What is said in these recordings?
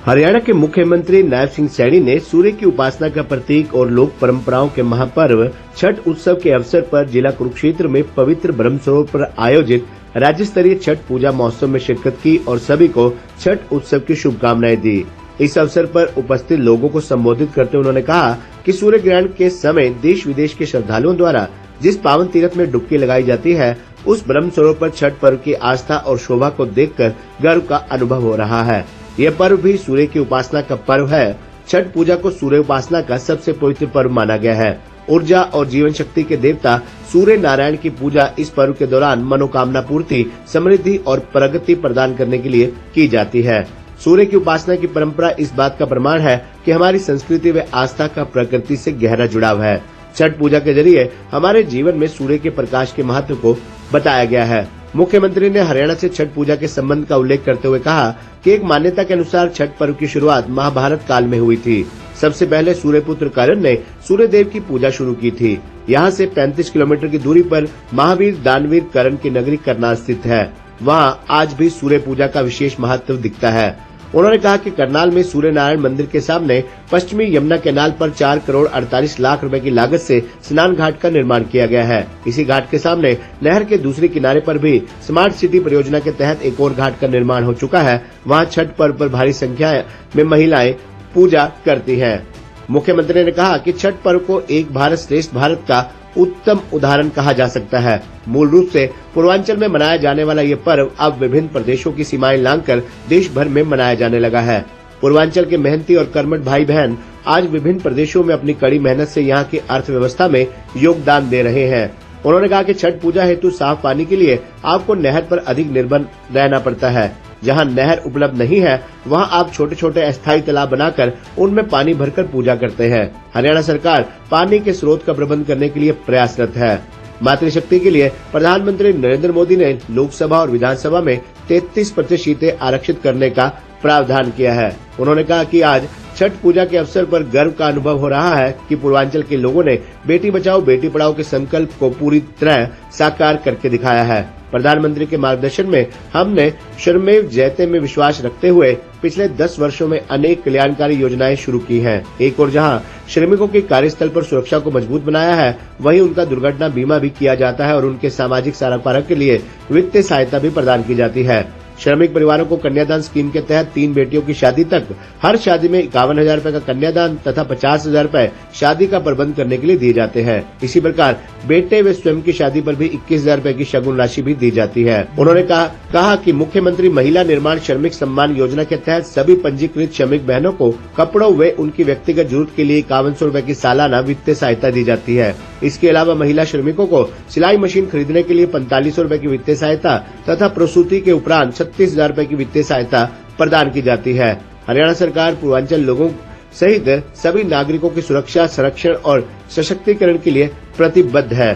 हरियाणा के मुख्यमंत्री नायब सिंह सैनी ने सूर्य की उपासना का प्रतीक और लोक परंपराओं के महापर्व छठ उत्सव के अवसर पर जिला कुरुक्षेत्र में पवित्र ब्रह्म सरोवर पर आयोजित राज्य स्तरीय छठ पूजा महोत्सव में शिरकत की और सभी को छठ उत्सव की शुभकामनाएं दी। इस अवसर पर उपस्थित लोगों को संबोधित करते हुए उन्होंने कहा कि सूर्य ग्रहण के समय देश विदेश के श्रद्धालुओं द्वारा जिस पावन तीर्थ में डुबकी लगाई जाती है, उस ब्रह्म सरोवर पर छठ पर्व की आस्था और शोभा को देखकर गर्व का अनुभव हो रहा है। यह पर्व भी सूर्य की उपासना का पर्व है। छठ पूजा को सूर्य उपासना का सबसे पवित्र पर्व माना गया है। ऊर्जा और जीवन शक्ति के देवता सूर्य नारायण की पूजा इस पर्व के दौरान मनोकामना पूर्ति, समृद्धि और प्रगति प्रदान करने के लिए की जाती है। सूर्य की उपासना की परंपरा इस बात का प्रमाण है कि हमारी संस्कृति व आस्था का प्रकृति से गहरा जुड़ाव है। छठ पूजा के जरिए हमारे जीवन में सूर्य के प्रकाश के महत्व को बताया गया है। मुख्यमंत्री ने हरियाणा से छठ पूजा के संबंध का उल्लेख करते हुए कहा कि एक मान्यता के अनुसार छठ पर्व की शुरुआत महाभारत काल में हुई थी। सबसे पहले सूर्यपुत्र कर्ण ने सूर्य देव की पूजा शुरू की थी। यहाँ से 35 किलोमीटर की दूरी पर महावीर दानवीर कर्ण की नगरी करनाल स्थित है। वहाँ आज भी सूर्य पूजा का विशेष महत्व दिखता है। उन्होंने कहा कि करनाल में सूर्य नारायण मंदिर के सामने पश्चिमी यमुना कैनाल पर 4 करोड़ 48 लाख रुपए की लागत से स्नान घाट का निर्माण किया गया है। इसी घाट के सामने नहर के दूसरे किनारे पर भी स्मार्ट सिटी परियोजना के तहत एक और घाट का निर्माण हो चुका है। वहां छठ पर्व पर भारी संख्या में महिलाएं पूजा करती हैं। मुख्यमंत्री ने कहा कि छठ पर्व को एक भारत श्रेष्ठ भारत का उत्तम उदाहरण कहा जा सकता है। मूल रूप से पूर्वांचल में मनाया जाने वाला ये पर्व अब विभिन्न प्रदेशों की सीमाएं लांघकर देश भर में मनाया जाने लगा है। पूर्वांचल के मेहनती और कर्मठ भाई बहन आज विभिन्न प्रदेशों में अपनी कड़ी मेहनत से यहाँ की अर्थव्यवस्था में योगदान दे रहे हैं। उन्होंने कहा कि छठ पूजा हेतु साफ पानी के लिए आपको नहर पर अधिक निर्भर रहना पड़ता है। जहां नहर उपलब्ध नहीं है, वहां आप छोटे छोटे अस्थायी तालाब बनाकर उनमें पानी भरकर पूजा करते हैं। हरियाणा सरकार पानी के स्रोत का प्रबंध करने के लिए प्रयासरत है। मातृशक्ति के लिए प्रधानमंत्री नरेंद्र मोदी ने लोकसभा और विधानसभा में 33% सीटें आरक्षित करने का प्रावधान किया है। उन्होंने कहा कि आज छठ पूजा के अवसर पर गर्व का अनुभव हो रहा है कि पूर्वांचल के लोगों ने बेटी बचाओ बेटी पढ़ाओ के संकल्प को पूरी तरह साकार करके दिखाया है। प्रधानमंत्री के मार्गदर्शन में हमने श्रमेव जयते में विश्वास रखते हुए पिछले 10 वर्षों में अनेक कल्याणकारी योजनाएं शुरू की हैं। एक और जहां श्रमिकों के कार्यस्थल पर सुरक्षा को मजबूत बनाया है, वहीं उनका दुर्घटना बीमा भी किया जाता है और उनके सामाजिक सारापारक के लिए वित्तीय सहायता भी प्रदान की जाती है। श्रमिक परिवारों को कन्यादान स्कीम के तहत 3 बेटियों की शादी तक हर शादी में 51,000 रूपए का कन्यादान तथा 50,000 रूपए शादी का प्रबंध करने के लिए दिए जाते हैं। इसी प्रकार बेटे व स्वयं की शादी पर भी 21,000 रूपए की शगुन राशि भी दी जाती है। उन्होंने कहा कि मुख्यमंत्री महिला निर्माण श्रमिक सम्मान योजना के तहत सभी पंजीकृत श्रमिक बहनों को कपड़ों व उनकी व्यक्तिगत जरूरत के लिए 5100 रूपए की सालाना वित्तीय सहायता दी जाती है। इसके अलावा महिला श्रमिकों को सिलाई मशीन खरीदने के लिए 4500 रूपए की वित्तीय सहायता तथा प्रसूति के उपरांत 36,000 रूपए की वित्तीय सहायता प्रदान की जाती है। हरियाणा सरकार पूर्वांचल लोगों सहित सभी नागरिकों की सुरक्षा, संरक्षण और सशक्तिकरण के लिए प्रतिबद्ध है।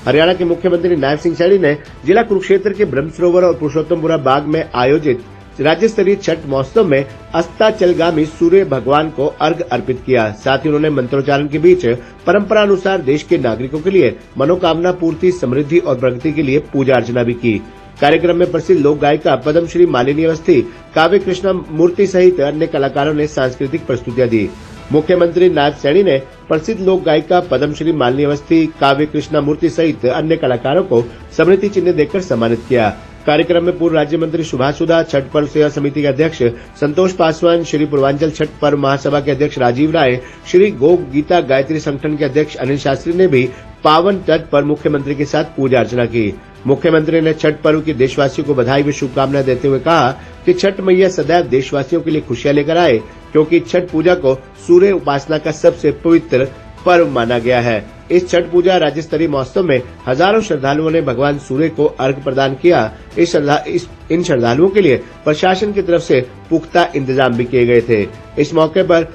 हरियाणा के मुख्यमंत्री नायब सिंह सैनी ने जिला कुरुक्षेत्र के ब्रह्म सरोवर और पुरुषोत्तमपुरा बाग में आयोजित राज्य स्तरीय छठ महोत्सव में अस्ताचलगामी सूर्य भगवान को अर्घ्य अर्पित किया। साथ ही उन्होंने मंत्रोच्चारण के बीच परंपरा अनुसार देश के नागरिकों के लिए मनोकामना पूर्ति, समृद्धि और प्रगति के लिए पूजा अर्चना भी की। कार्यक्रम में प्रसिद्ध लोक गायिका पद्मश्री मालिनी अवस्थी, काव्य कृष्णा मूर्ति सहित अन्य कलाकारों ने सांस्कृतिक प्रस्तुतियां दी। मुख्यमंत्री नायब सैनी ने प्रसिद्ध लोक गायिका पद्मश्री मालिनी अवस्थी, काव्य कृष्णा मूर्ति सहित अन्य कलाकारों को स्मृति चिन्ह देकर सम्मानित किया। कार्यक्रम में पूर्व राज्य मंत्री सुभाष सुधा, छठ पर्व सेवा समिति के अध्यक्ष संतोष पासवान, श्री पूर्वांचल छठ पर्व महासभा के अध्यक्ष राजीव राय, श्री गो गीता गायत्री संगठन के अध्यक्ष अनिल शास्त्री ने भी पावन तट पर मुख्यमंत्री के साथ पूजा अर्चना की। मुख्यमंत्री ने छठ पर्व की देशवासियों को बधाई व शुभकामनाएं देते हुए कहा कि छठ मैया सदैव देशवासियों के लिए खुशियां लेकर आए, क्योंकि छठ पूजा को सूर्य उपासना का सबसे पवित्र पर्व माना गया है। इस छठ पूजा राज्य स्तरीय महोत्सव में हजारों श्रद्धालुओं ने भगवान सूर्य को अर्घ्य प्रदान किया। इन श्रद्धालुओं के लिए प्रशासन की तरफ से पुख्ता इंतजाम भी किए गए थे। इस मौके पर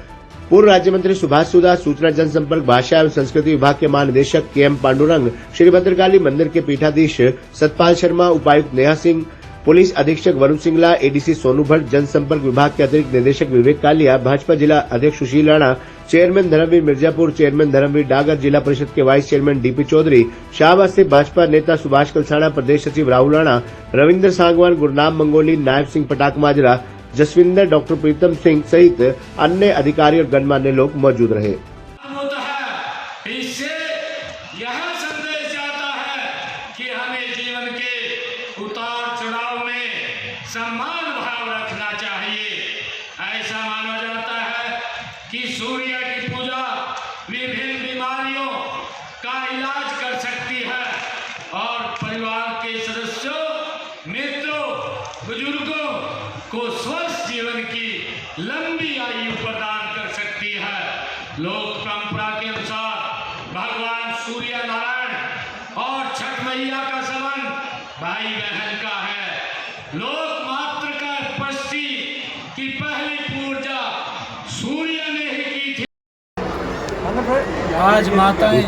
पूर्व राज्य मंत्री सुभाष सुधा, सूचना जनसंपर्क भाषा एवं संस्कृति विभाग के महानिदेशक KM पांडुरंग, श्री भद्रकाली मंदिर के पीठाधीश सतपाल शर्मा, उपायुक्त नेहा सिंह, पुलिस अधीक्षक वरुण सिंगला, ADC सोनू भट्ट, जनसंपर्क विभाग के अतिरिक्त निदेशक विवेक कालिया, भाजपा जिला अध्यक्ष सुशील राणा, चेयरमैन धर्मवीर मिर्जापुर, चेयरमैन धर्मवीर डागर, जिला परिषद के vice chairman DP Chaudhary, Shahabad से भाजपा नेता सुभाष कलसाणा, प्रदेश सचिव राहुल राणा, रविंद्र सांगवान, गुरनाम मंगोली, नायब सिंह पटाक माजरा, जसविंदर, डॉक्टर प्रीतम सिंह सहित अन्य अधिकारी और गणमान्य लोग मौजूद रहे। इससे यह संदेश जाता है कि हमें जीवन के उतार चढ़ाव में सम्मान भाव रखना चाहिए। ऐसा माना जाता है कि सूर्य की पूजा विभिन्न बीमारियों का इलाज कर सकती है और परिवार के सदस्यों, मित्रों, बुजुर्गों को स्वस्थ जीवन की लंबी आयु प्रदान कर सकती है। लोक परंपरा के अनुसार भगवान सूर्य नारायण और छठ मैया का संबंध भाई बहन का है। लोक मात्र का पश्ची की पहली पूजा सूर्य ने ही की थी। आज माताएं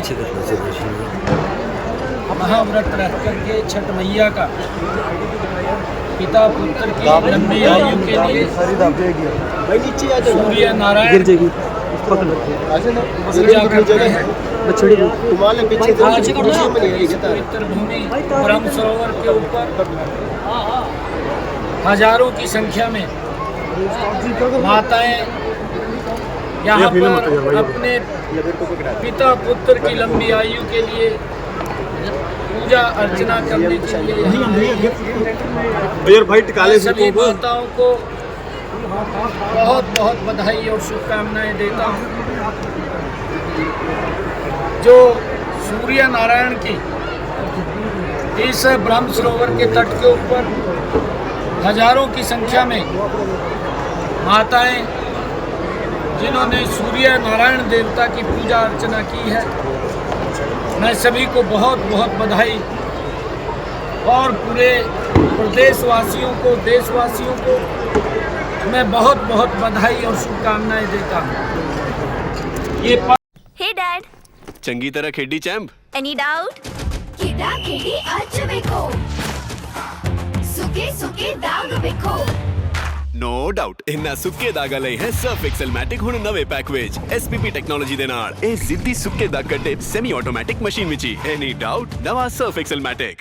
महाव्रत रख करके छठ मैया का पिता पुत्र की लंबी आयु के लिए सूर्य नारायण पूजा करते हैं। आज पवित्र भूमि ब्रह्म सरोवर के ऊपर हजारों की संख्या में माताएं यहाँ पर अपने पिता पुत्र की लंबी आयु के लिए पूजा अर्चना करने के लिए सभी माताओं को बहुत बहुत बधाई और शुभकामनाएं देता हूँ। जो सूर्य नारायण की इस ब्रह्म सरोवर के तट के ऊपर हजारों की संख्या में माताएं जिन्होंने सूर्य नारायण देवता की पूजा अर्चना की है, मैं सभी को बहुत बहुत बधाई और पूरे प्रदेशवासियों को, देशवासियों को मैं बहुत बहुत बधाई और शुभकामनाएं देता हूँ। ये हे डैड, चंगी तरह खेडी चैंप। Any doubt? ಕಿಡ ಕಿಡಿ ಹಚ್ಚಬೇಕು ಸುಕೆ ಸುಕೆ ದಾಗಬೇಕು नो डाउट इन्ना सुक्के दागा लई है सर्फ एक्सेल मैटिक हुण नवे पैक विच एसपीपी टेक्नोलॉजी दे नाल ए जिद्दी सुक्के दाग कटे semi automatic machine which any doubt नवा सर्फ एक्सेल मैटिक।